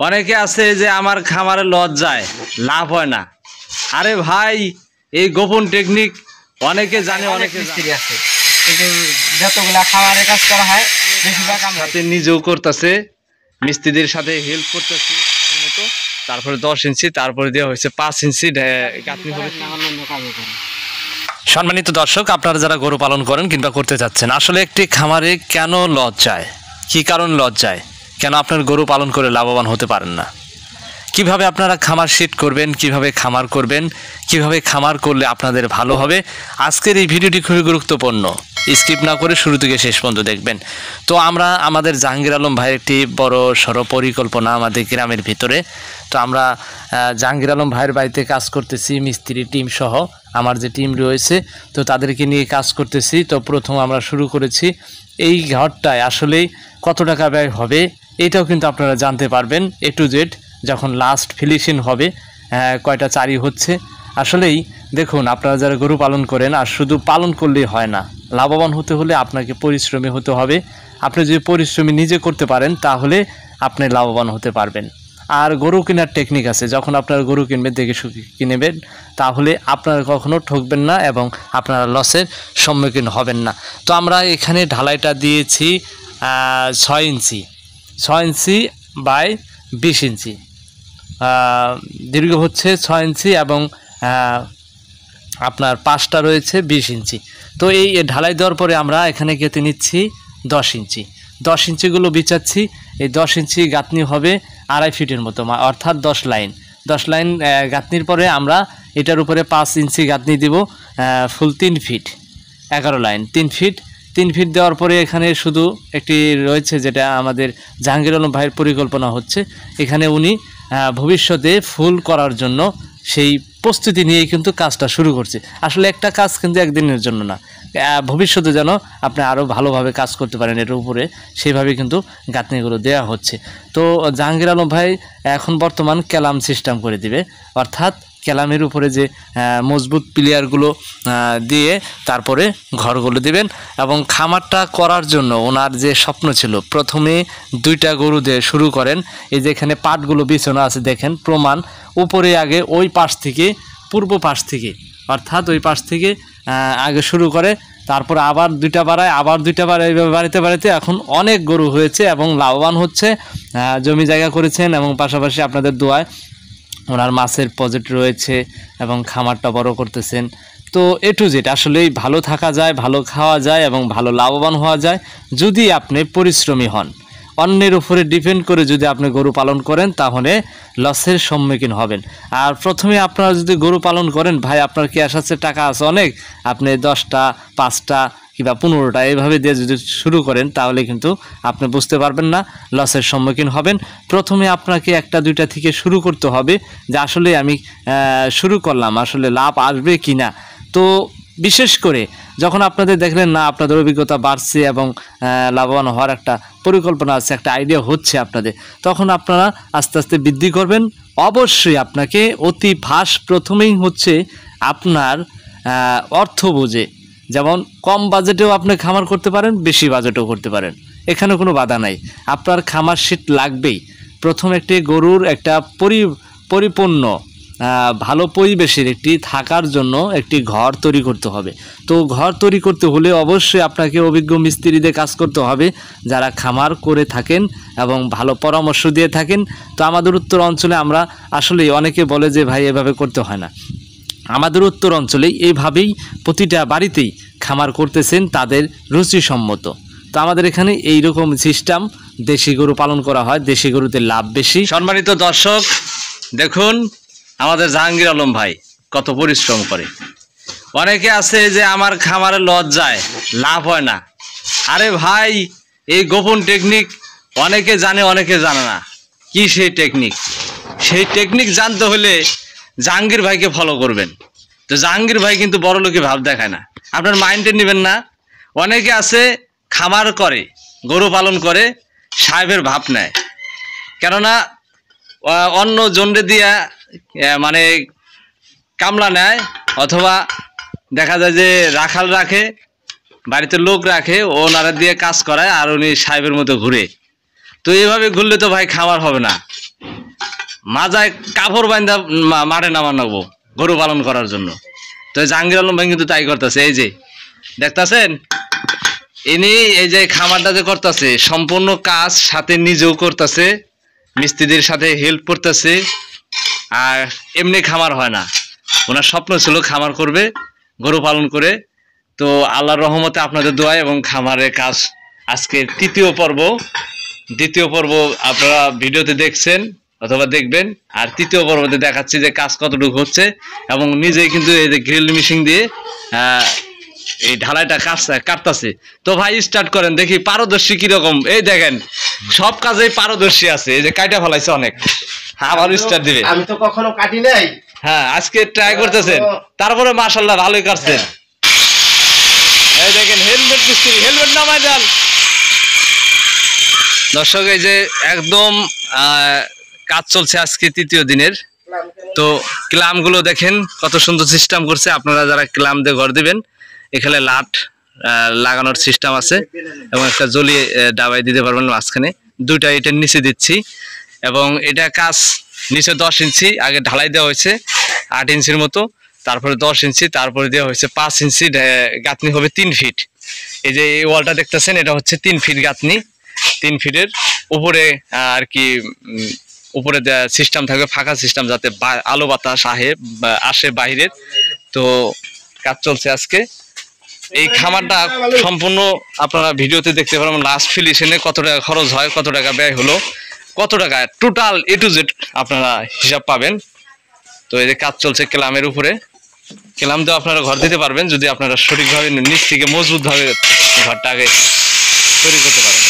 অনেকে আছে যে আমার খামারে লস যায়, লাভ হয় না। আরে ভাই, এই গোপন টেকনিক অনেকে জানে, অনেকে মিস্ত্রি আছে, কিন্তু যতগুলা খামারে কাজ করা হয় বেশিরভাগ আমরা সাথে নিজেও করতেছে, মিস্ত্রিদের সাথে হেল্প করতেছে মতো। তারপরে 10 ইঞ্চি, তারপরে দেওয়া হয়েছে 5 ইঞ্চি গাঁথনি হবে। অন্যান্য কাজও করি। সম্মানিত দর্শক, আপনারা যারা গরু পালন করেন কিংবা করতে চাচ্ছেন, আসলে একটি খামারে কেন লস যায়, কী কারণ লস যায়, কেন আপনার গরু পালন করে লাভবান হতে পারেন না, কিভাবে আপনারা খামার শিট করবেন, কিভাবে খামার করবেন, কিভাবে খামার করলে আপনাদের ভালো হবে, আজকের এই ভিডিওটি খুবই গুরুত্বপূর্ণ। স্কিপ না করে শুরু থেকে শেষ পর্যন্ত দেখবেন। তো আমরা আমাদের জাহাঙ্গীর আলম ভাইয়ের একটি বড় সড় পরিকল্পনা আমাদের গ্রামের ভিতরে। তো আমরা জাহাঙ্গীর আলম ভাইয়ের বাড়িতে কাজ করতেছি, মিস্ত্রি টিম সহ আমার যে টিম রয়েছে, তো তাদেরকে নিয়ে কাজ করতেছি। তো প্রথম আমরা শুরু করেছি এই ঘরটায় আসলেই কত টাকা ব্যয় হবে এটাও কিন্তু আপনারা জানতে পারবেন এ টু জেড যখন লাস্ট ফিনিশিং হবে। কয়টা চারি হচ্ছে, আসলেই দেখুন, আপনারা যারা গরু পালন করেন, আর শুধু পালন করলেই হয় না, লাভবান হতে হলে আপনাকে পরিশ্রমী হতে হবে। আপনি যদি পরিশ্রমী নিজে করতে পারেন তাহলে আপনি লাভবান হতে পারবেন। আর গরু কেনার টেকনিক আছে, যখন আপনারা গরু কিনবেন দেখে শুনে কিনবেন, তাহলে আপনারা কখনো ঠকবেন না এবং আপনারা লসের সম্মুখীন হবেন না। তো আমরা এখানে ঢালাইটা দিয়েছি 6 ইঞ্চি, 6 ইঞ্চি বাই 20 ইঞ্চি, দীর্ঘ হচ্ছে 6 ইঞ্চি এবং আপনার পাশটা রয়েছে 20 ইঞ্চি। তো এই ঢালাই দেওয়ার পরে আমরা এখানে কেটে নিচ্ছি 10 ইঞ্চি, 10 ইঞ্চিগুলো বিছাচ্ছি। এই 10 ইঞ্চি গাঁথনি হবে 2.5 ফিটের মতো, অর্থাৎ 10 লাইন। 10 লাইন গাঁথনির পরে আমরা এটার উপরে 5 ইঞ্চি গাঁথনি দিব, ফুল 3 ফিট, 11 লাইন, 3 ফিট। 3 ফিট দেওয়ার পরে এখানে শুধু একটি রয়েছে, যেটা আমাদের জাহাঙ্গীর আলম ভাইয়ের পরিকল্পনা হচ্ছে, এখানে উনি ভবিষ্যতে ফুল করার জন্য সেই প্রস্তুতি নিয়ে কিন্তু কাজটা শুরু করছে। আসলে একটা কাজ কিন্তু একদিনের জন্য না, ভবিষ্যতে যেন আপনি আরও ভালোভাবে কাজ করতে পারেন এর উপরে, সেইভাবে কিন্তু গাঁথনিগুলো দেওয়া হচ্ছে। তো জাহাঙ্গীর আলম ভাই এখন বর্তমান ক্যালাম সিস্টেম করে দিবে, অর্থাৎ ক্যালামের উপরে যে মজবুত প্লেয়ারগুলো দিয়ে তারপরে ঘরগুলো দিবেন। এবং খামারটা করার জন্য ওনার যে স্বপ্ন ছিল, প্রথমে 2টা গরু দিয়ে শুরু করেন। এই যে এখানে পাটগুলো বিছানো আছে দেখেন, প্রমাণ। উপরে আগে ওই পাশ থেকে, পূর্ব পাশ থেকে, অর্থাৎ ওই পাশ থেকে আগে শুরু করে, তারপর আবার 2টা বাড়ায়, আবার 2টা বাড়ায়, এইভাবে বাড়িতে বাড়িতে এখন অনেক গরু হয়েছে এবং লাভবান হচ্ছে। জমি জায়গা করেছেন এবং পাশাপাশি আপনাদের দোয়ায় ওনার মাছের প্রজেক্ট রয়েছে এবং খামারটা বড় করতেছেন। তো এ টু জেড আসলেই ভালো থাকা যায়, ভালো খাওয়া যায় এবং ভালো লাভবান হওয়া যায় যদি আপনি পরিশ্রমী হন। অন্যের উপরে ডিপেন্ড করে যদি আপনি গরু পালন করেন তাহলে লসের সম্মুখীন হবেন। আর প্রথমে আপনারা যদি গরু পালন করেন, ভাই আপনার ক্যাশ আছে, টাকা আছে অনেক, আপনি 10টা, 5টা কিংবা 15টা এইভাবে দিয়ে যদি শুরু করেন তাহলে কিন্তু আপনি বুঝতে পারবেন না, লসের সম্মুখীন হবেন। প্রথমে আপনাকে 1টা 2টা থেকে শুরু করতে হবে, যে আসলে আমি শুরু করলাম, আসলে লাভ আসবে কি না। তো বিশেষ করে যখন আপনাদের দেখলেন না আপনাদের অভিজ্ঞতা বাড়ছে এবং লাভবান হওয়ার একটা পরিকল্পনা আছে, একটা আইডিয়া হচ্ছে আপনাদের, তখন আপনারা আস্তে আস্তে বৃদ্ধি করবেন। অবশ্যই আপনাকে অতি প্রথমেই হচ্ছে আপনার অর্থ বুঝে, যেমন কম বাজেটেও আপনি খামার করতে পারেন, বেশি বাজেটেও করতে পারেন, এখানে কোনো বাধা নাই। আপনার খামার শিট লাগবেই। প্রথম একটি গরুর একটা পরিপূর্ণ ভালো পরিবেশের একটি থাকার জন্য একটি ঘর তৈরি করতে হবে। তো ঘর তৈরি করতে হলে অবশ্যই আপনাকে অভিজ্ঞ মিস্ত্রিদের কাজ করতে হবে, যারা খামার করে থাকেন এবং ভালো পরামর্শ দিয়ে থাকেন। তো আমাদের উত্তর অঞ্চলে আমরা আসলে, অনেকে বলে যে ভাই এভাবে করতে হয় না, আমাদের উত্তর অঞ্চলেই এইভাবেই প্রতিটা বাড়িতেই খামার করতেছেন তাদের রুচিসম্মত। তো আমাদের এখানে এইরকম সিস্টেম, দেশি গরু পালন করা হয়, দেশি গরুতে লাভ বেশি। সম্মানিত দর্শক, দেখুন আমাদের জাহাঙ্গীর আলম ভাই কত পরিশ্রম করে। অনেকে আছে যে আমার খামারে লস যায়, লাভ হয় না। আরে ভাই, এই গোপন টেকনিক অনেকে জানে, অনেকে জানে না। কি সেই টেকনিক? সেই টেকনিক জানতে হলে জাহাঙ্গীর ভাইকে ফলো করবেন। তো জাহাঙ্গীর ভাই কিন্তু বড় লোকে ভাব দেখায় না, আপনার মাইন্ডে নেবেন না। অনেকে আছে খামার করে, গরু পালন করে, সাহেবের ভাব নেয়, কেননা অন্য জনরে দিয়া মানে কামলা নেয়, অথবা দেখা যায় যে রাখাল রাখে, বাড়িতে লোক রাখে, ওনারা দিয়ে কাজ করায় আর উনি সাহেবের মতো ঘুরে। তো এইভাবে ঘুরলে তো ভাই খামার হবে না। মাজায় কাপড় বান্ধা মাঠে নামানো গরু পালন করার জন্য। তো জাহাঙ্গীর আলম ভাই কিন্তু তাই করতেছে। এই যে দেখতেছেন ইনি এই যে খামারটা যে করতেছে সম্পূর্ণ কাজ সাথে নিজেও করতেছে, মিস্ত্রিদের সাথে হেল্প করতেছে। আর এমনি খামার হয় না, ওনার স্বপ্ন ছিল খামার করবে, গরু পালন করে। তো আল্লাহর রহমতে আপনাদের দোয়া এবং খামারের কাজ আজকে দ্বিতীয় পর্ব আপনারা ভিডিওতে দেখছেন অথবা দেখবেন। আর তৃতীয় পর্বতে দেখাচ্ছি যে কাজ কতটুকু হচ্ছে এবং নিজেই কিন্তু এই যে গ্রিল মেশিন দিয়ে এই ঢালাইটা কাটতেছে। তো ভাই স্টার্ট করেন দেখি পারদর্শী কিরকম। এই দেখেন সব কাজেই পারদর্শী আছে, এই যে কাটা ফেলাইছে অনেক। আবার স্টার্ট দিবে। আমি তো কখনো কাটি নাই। হ্যাঁ আজকে ট্রাই করতেছেন, তারপরে মাশাআল্লাহ ভালোই কাটছেন। এই দেখেন হেলমেট মিস্ত্রি, হেলমেট নামাই দেন। দর্শক এই যে একদম কাজ চলছে আজকে তৃতীয় দিনের। তো ক্লামগুলো দেখেন কত সুন্দর সিস্টেম করছে। আপনারা যারা ক্লাম দিয়ে ঘর দিবেন এখানে লাট লাগানোর সিস্টেম আছে এবং একটা জ্বলিয়ে ডাবাই দিতে পারবেন মাঝখানে। দুইটা এটার নিচে দিচ্ছি এবং এটা কাজ নিচে 10 ইঞ্চি আগে ঢালাই দেওয়া হয়েছে 8 ইঞ্চির মতো, তারপরে 10 ইঞ্চি, তারপরে দেওয়া হয়েছে 5 ইঞ্চি। গাঁথনি হবে 3 ফিট। এই যে এই ওয়ালটা দেখতেছেন এটা হচ্ছে 3 ফিট গাঁথনি। 3 ফিটের উপরে আর কি উপরে সিস্টেম থাকবে ফাঁকা সিস্টেম, যাতে আলো বাতাস আসে বাইরের। তো কাজ চলছে আজকে। এই খামারটা সম্পূর্ণ আপনারা ভিডিওতে দেখতে পারবেন। লাস্ট ফিনিশিংয়ে কত টাকা খরচ হয়, কত টাকা ব্যয় হলো, কত টাকা টোটাল A to Z আপনারা হিসাব পাবেন। তো এই যে কাজ চলছে ক্লামের উপরে। ক্লাম দিয়ে আপনারা ঘর দিতে পারবেন যদি আপনারা সঠিকভাবে নিচ থেকে মজবুতভাবে ঘরটাকে তৈরি করতে পারেন।